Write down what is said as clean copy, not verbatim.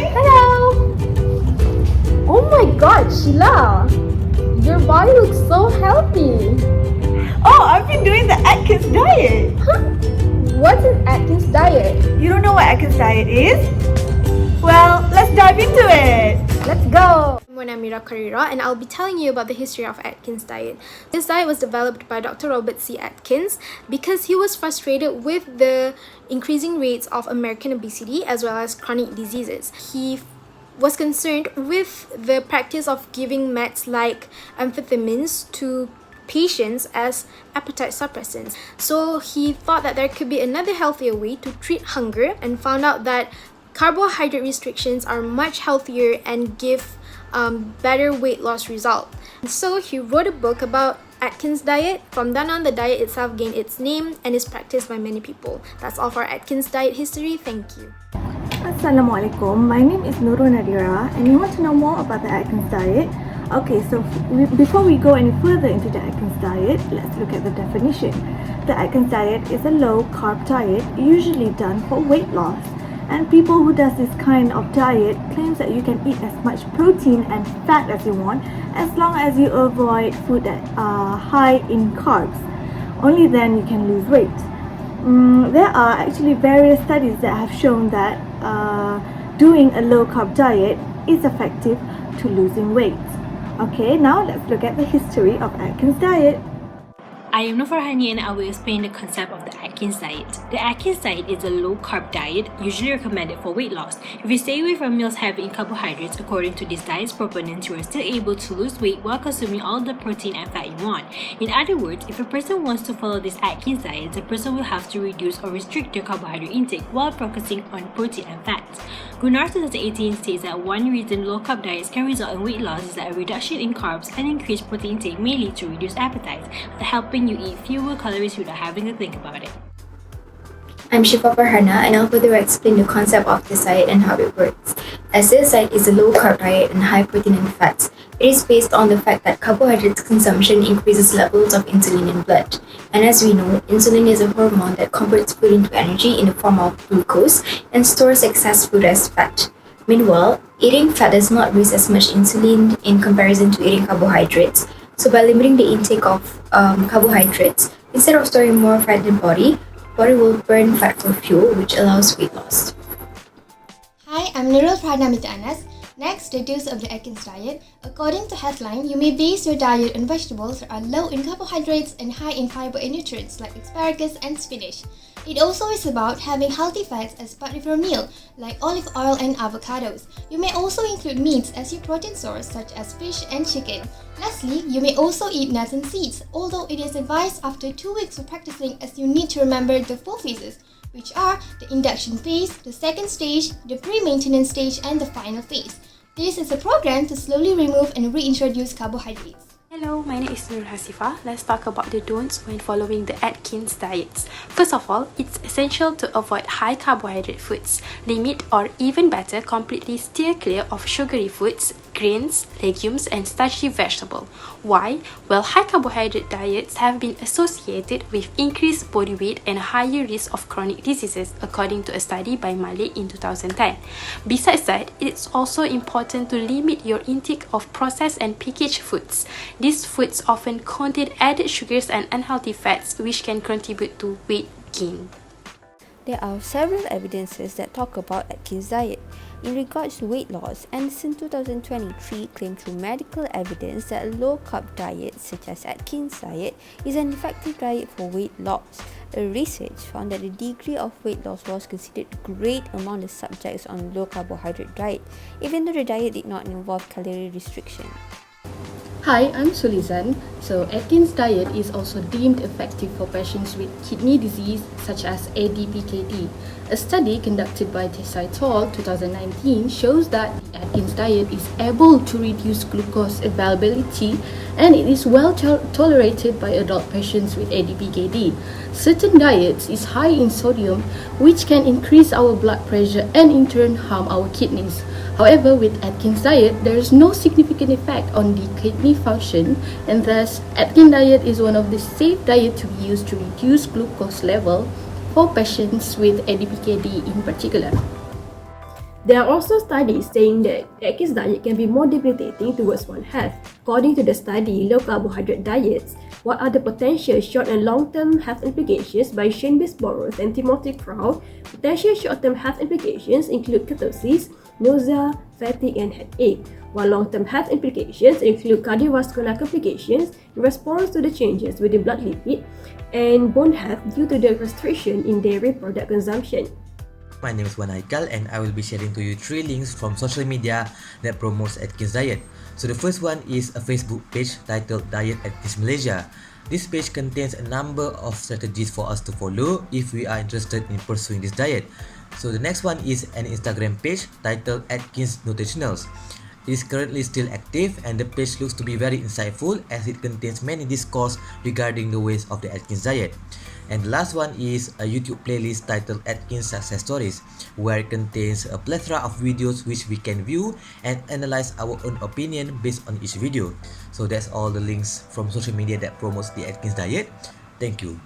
Hello! Oh my god, Sheila! Your body looks so healthy! Oh, I've been doing the Atkins Diet! Huh? What's an Atkins Diet? You don't know what Atkins Diet is? Well, let's dive into it! Let's go! I'm Amira Qarirah, and I'll be telling you about the history of Atkins Diet. This diet was developed by Dr. Robert C. Atkins because he was frustrated with the increasing rates of American obesity as well as chronic diseases. He was concerned with the practice of giving meds like amphetamines to patients as appetite suppressants. So he thought that there could be another healthier way to treat hunger and found out that carbohydrate restrictions are much healthier and give better weight loss result. So he wrote a book about Atkins Diet. From then on, the diet itself gained its name and is practiced by many people. That's all for Atkins Diet history. Thank you. Assalamualaikum. My name is Nurul Nadhirah, and you want to know more about the Atkins Diet? Okay, so before we go any further into the Atkins Diet, let's look at the definition. The Atkins Diet is a low-carb diet usually done for weight loss. And people who does this kind of diet claims that you can eat as much protein and fat as you want as long as you avoid food that are high in carbs. Only then you can lose weight. There are actually various studies that have shown that doing a low-carb diet is effective to losing weight. Okay, now let's look at the history of Atkins Diet. I am Nurafarahani and I will explain the concept of the Atkins Diet. The Atkins Diet is a low-carb diet usually recommended for weight loss. If you stay away from meals heavy in carbohydrates, according to this diet's proponents, you are still able to lose weight while consuming all the protein and fat you want. In other words, if a person wants to follow this Atkins Diet, the person will have to reduce or restrict their carbohydrate intake while focusing on protein and fats. Gunnar 2018 states that one reason low-carb diets can result in weight loss is that a reduction in carbs and increased protein intake may lead to reduced appetite, helping you eat fewer calories without having to think about it. I'm Syifa Farhana, and I'll further explain the concept of this diet and how it works. As this diet is a low-carb diet and high protein and fats, it is based on the fact that carbohydrates consumption increases levels of insulin in blood. And as we know, insulin is a hormone that converts food into energy in the form of glucose and stores excess food as fat. Meanwhile, eating fat does not release as much insulin in comparison to eating carbohydrates. So by limiting the intake of carbohydrates, instead of storing more fat in the body will burn fat for fuel, which allows weight loss. Hi, I'm Nurul Anas. Next, the dose of the Atkins Diet. According to headline, you may base your diet on vegetables that are low in carbohydrates and high in fiber and nutrients like asparagus and spinach. It also is about having healthy fats as part of your meal, like olive oil and avocados. You may also include meats as your protein source, such as fish and chicken. Lastly, you may also eat nuts and seeds, although it is advised after 2 weeks of practicing, as you need to remember the 4 phases, which are the induction phase, the second stage, the pre-maintenance stage, and the final phase. This is a program to slowly remove and reintroduce carbohydrates. Hello, my name is Nurul Hasiffah. Let's talk about the don'ts when following the Atkins diets. First of all, it's essential to avoid high carbohydrate foods. Limit or even better, completely steer clear of sugary foods, grains, legumes, and starchy vegetables. Why? Well, high carbohydrate diets have been associated with increased body weight and higher risk of chronic diseases, according to a study by Malik in 2010. Besides that, it's also important to limit your intake of processed and packaged foods. These foods often contain added sugars and unhealthy fats, which can contribute to weight gain. There are several evidences that talk about Atkins Diet. In regards to weight loss, Anderson 2023 claimed through medical evidence that a low-carb diet such as Atkins Diet is an effective diet for weight loss. A research found that the degree of weight loss was considered great among the subjects on low-carbohydrate diet, even though the diet did not involve calorie restriction. Hi, I'm Sulizan. So Atkins Diet is also deemed effective for patients with kidney disease such as ADPKD. A study conducted by Desai et al. 2019 shows that the Atkins Diet is able to reduce glucose availability and it is well tolerated by adult patients with ADPKD. Certain diets is high in sodium, which can increase our blood pressure and in turn harm our kidneys. However, with Atkins Diet, there is no significant effect on the kidney function, and thus Atkins Diet is one of the safe diets to be used to reduce glucose level for patients with ADPKD in particular. There are also studies saying that the Atkins diet can be more debilitating towards one's health. According to the study, low carbohydrate diets, what are the potential short and long-term health implications by Shane Bisboros and Timothy Crow? Potential short-term health implications include ketosis, nausea, fatigue, and headache, while long-term health implications include cardiovascular complications in response to the changes within blood lipid and bone health due to the restriction in dairy product consumption. My name is Haikal and I will be sharing to you 3 links from social media that promotes Atkins Diet. So the first one is a Facebook page titled Diet Atkins Malaysia. This page contains a number of strategies for us to follow if we are interested in pursuing this diet. So the next one is an Instagram page titled Atkins Nutritionals. It is currently still active and the page looks to be very insightful as it contains many discourse regarding the ways of the Atkins diet. And the last one is a YouTube playlist titled Atkins Success Stories, where it contains a plethora of videos which we can view and analyze our own opinion based on each video. So that's all the links from social media that promotes the Atkins diet. Thank you.